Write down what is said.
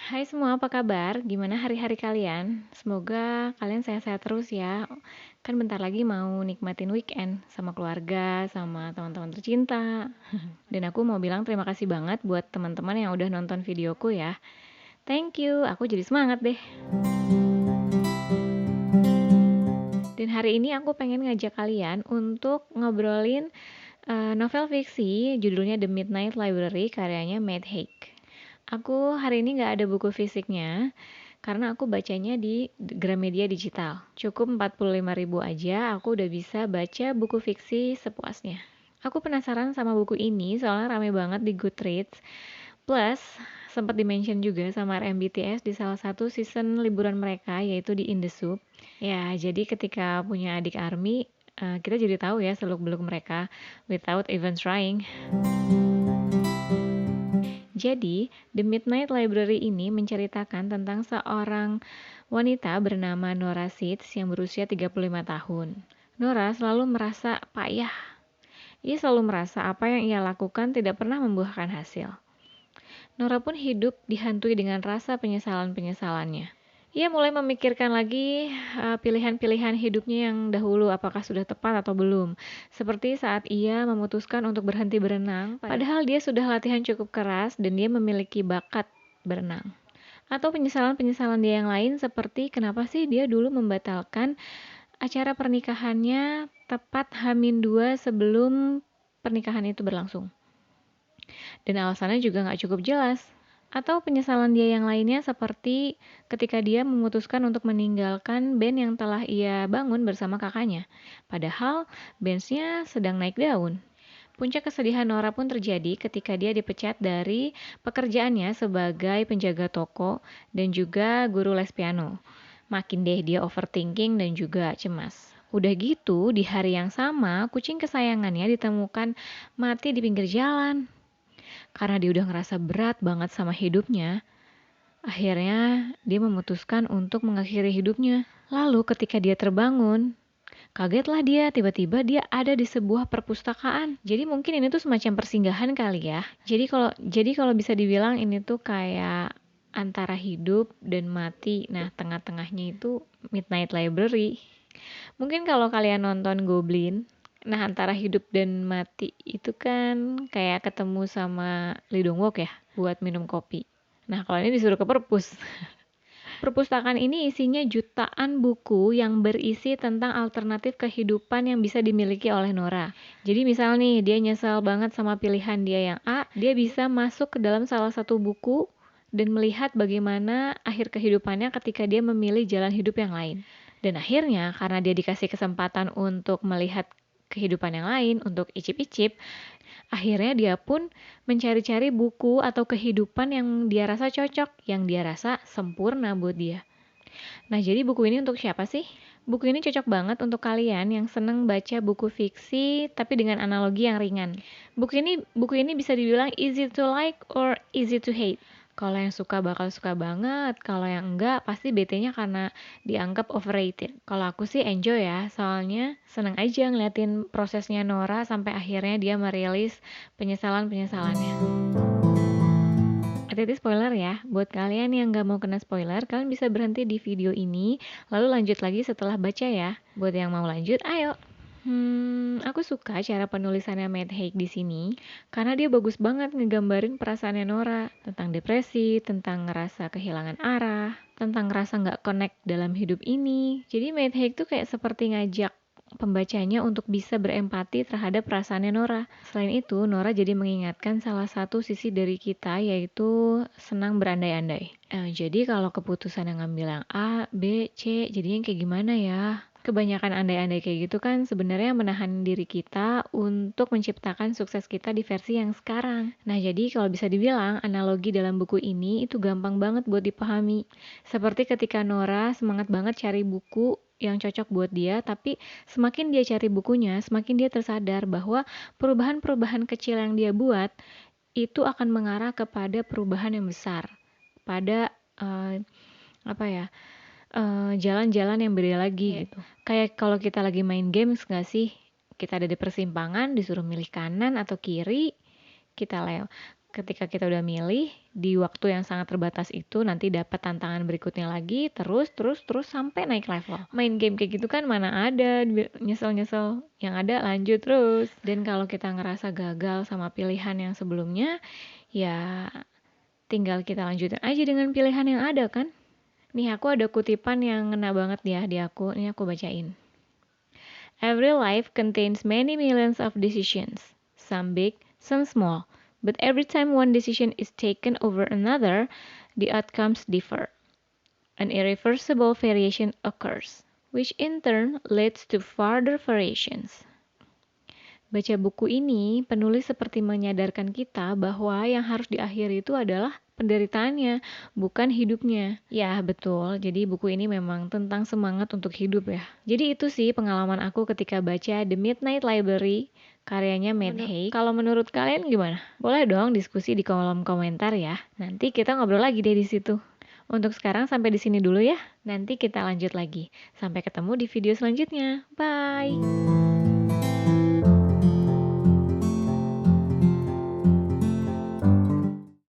Hai semua, apa kabar? Gimana hari-hari kalian? Semoga kalian sehat-sehat terus ya. Kan bentar lagi mau nikmatin weekend sama keluarga, sama teman-teman tercinta. Dan aku mau bilang terima kasih banget buat teman-teman yang udah nonton videoku ya. Thank you, aku jadi semangat deh. Dan hari ini aku pengen ngajak kalian untuk ngobrolin novel fiksi judulnya The Midnight Library karyanya Matt Haig. Aku hari ini nggak ada buku fisiknya karena aku bacanya di Gramedia Digital. Cukup 45.000 aja aku udah bisa baca buku fiksi sepuasnya. Aku penasaran sama buku ini soalnya rame banget di Goodreads. Plus, sempat di-mention juga sama RMBTS di salah satu season liburan mereka yaitu di In the Soup. Ya, jadi ketika punya adik ARMY, kita jadi tahu ya seluk-beluk mereka without even trying. Jadi, The Midnight Library ini menceritakan tentang seorang wanita bernama Nora Seeds yang berusia 35 tahun. Nora selalu merasa payah. Ia selalu merasa apa yang ia lakukan tidak pernah membuahkan hasil. Nora pun hidup dihantui dengan rasa penyesalan-penyesalannya. Ia mulai memikirkan lagi pilihan-pilihan hidupnya yang dahulu apakah sudah tepat atau belum. Seperti saat ia memutuskan untuk berhenti berenang, padahal dia sudah latihan cukup keras dan dia memiliki bakat berenang. Atau penyesalan-penyesalan dia yang lain seperti kenapa sih dia dulu membatalkan acara pernikahannya tepat H-2 sebelum pernikahan itu berlangsung. Dan alasannya juga nggak cukup jelas. Atau penyesalan dia yang lainnya seperti ketika dia memutuskan untuk meninggalkan band yang telah ia bangun bersama kakaknya. Padahal bandnya sedang naik daun. Puncak kesedihan Nora pun terjadi ketika dia dipecat dari pekerjaannya sebagai penjaga toko dan juga guru les piano. Makin deh dia overthinking dan juga cemas. Udah gitu, di hari yang sama, kucing kesayangannya ditemukan mati di pinggir jalan. Karena dia udah ngerasa berat banget sama hidupnya, akhirnya dia memutuskan untuk mengakhiri hidupnya. Lalu ketika dia terbangun, kagetlah dia, tiba-tiba dia ada di sebuah perpustakaan. Jadi mungkin ini tuh semacam persinggahan kali ya. Jadi kalau bisa dibilang ini tuh kayak antara hidup dan mati. Nah, tengah-tengahnya itu Midnight Library. Mungkin kalau kalian nonton Goblin, nah antara hidup dan mati itu kan kayak ketemu sama Lee Dong Wook ya buat minum kopi. Nah, kalau ini disuruh ke perpus. Perpustakaan ini isinya jutaan buku yang berisi tentang alternatif kehidupan yang bisa dimiliki oleh Nora. Jadi misal nih, dia nyesal banget sama pilihan dia yang A, dia bisa masuk ke dalam salah satu buku dan melihat bagaimana akhir kehidupannya ketika dia memilih jalan hidup yang lain. Dan akhirnya, karena dia dikasih kesempatan untuk melihat kehidupan yang lain, untuk icip-icip, akhirnya dia pun mencari-cari buku atau kehidupan yang dia rasa cocok, yang dia rasa sempurna buat dia. Nah, jadi buku ini untuk siapa sih? Buku ini cocok banget untuk kalian yang seneng baca buku fiksi tapi dengan analogi yang ringan. Buku ini bisa dibilang easy to like or easy to hate. Kalau yang suka bakal suka banget, kalau yang enggak pasti bete-nya karena dianggap overrated. Kalau aku sih enjoy ya, soalnya seneng aja ngeliatin prosesnya Nora sampai akhirnya dia merilis penyesalan-penyesalannya. Hati-hati spoiler ya, buat kalian yang gak mau kena spoiler, kalian bisa berhenti di video ini, lalu lanjut lagi setelah baca ya. Buat yang mau lanjut, ayo! Aku suka cara penulisannya Matt Haig di sini karena dia bagus banget ngegambarin perasaannya Nora tentang depresi, tentang ngerasa kehilangan arah, tentang ngerasa nggak connect dalam hidup ini. Jadi Matt Haig tuh kayak seperti ngajak pembacanya untuk bisa berempati terhadap perasaannya Nora. Selain itu, Nora jadi mengingatkan salah satu sisi dari kita yaitu senang berandai-andai. Jadi kalau keputusan yang ngambil yang A, B, C, jadinya kayak gimana ya? Kebanyakan andai-andai kayak gitu kan sebenarnya menahan diri kita untuk menciptakan sukses kita di versi yang sekarang. Nah, jadi kalau bisa dibilang analogi dalam buku ini itu gampang banget buat dipahami. Seperti ketika Nora semangat banget cari buku yang cocok buat dia, tapi semakin dia cari bukunya, semakin dia tersadar bahwa perubahan-perubahan kecil yang dia buat itu akan mengarah kepada perubahan yang besar, pada apa ya? Jalan-jalan yang beda lagi gitu. Kayak kalau kita lagi main games nggak sih? Kita ada di persimpangan, disuruh milih kanan atau kiri, kita Ketika kita udah milih, di waktu yang sangat terbatas itu nanti dapat tantangan berikutnya lagi, terus sampai naik level. Main game kayak gitu kan mana ada nyesel-nyesel, yang ada lanjut terus. Dan kalau kita ngerasa gagal sama pilihan yang sebelumnya, ya tinggal kita lanjutin aja dengan pilihan yang ada kan. Nih aku ada kutipan yang ngena banget ya di aku, ini aku bacain. Every life contains many millions of decisions, some big, some small. But every time one decision is taken over another, the outcomes differ. An irreversible variation occurs, which in turn leads to further variations. Baca buku ini, penulis seperti menyadarkan kita bahwa yang harus diakhiri itu adalah penderitaannya, bukan hidupnya. Ya, betul. Jadi buku ini memang tentang semangat untuk hidup ya. Jadi itu sih pengalaman aku ketika baca The Midnight Library karyanya Matt Haig. Kalau menurut kalian gimana? Boleh dong diskusi di kolom komentar ya. Nanti kita ngobrol lagi deh di situ. Untuk sekarang sampai di sini dulu ya. Nanti kita lanjut lagi. Sampai ketemu di video selanjutnya. Bye.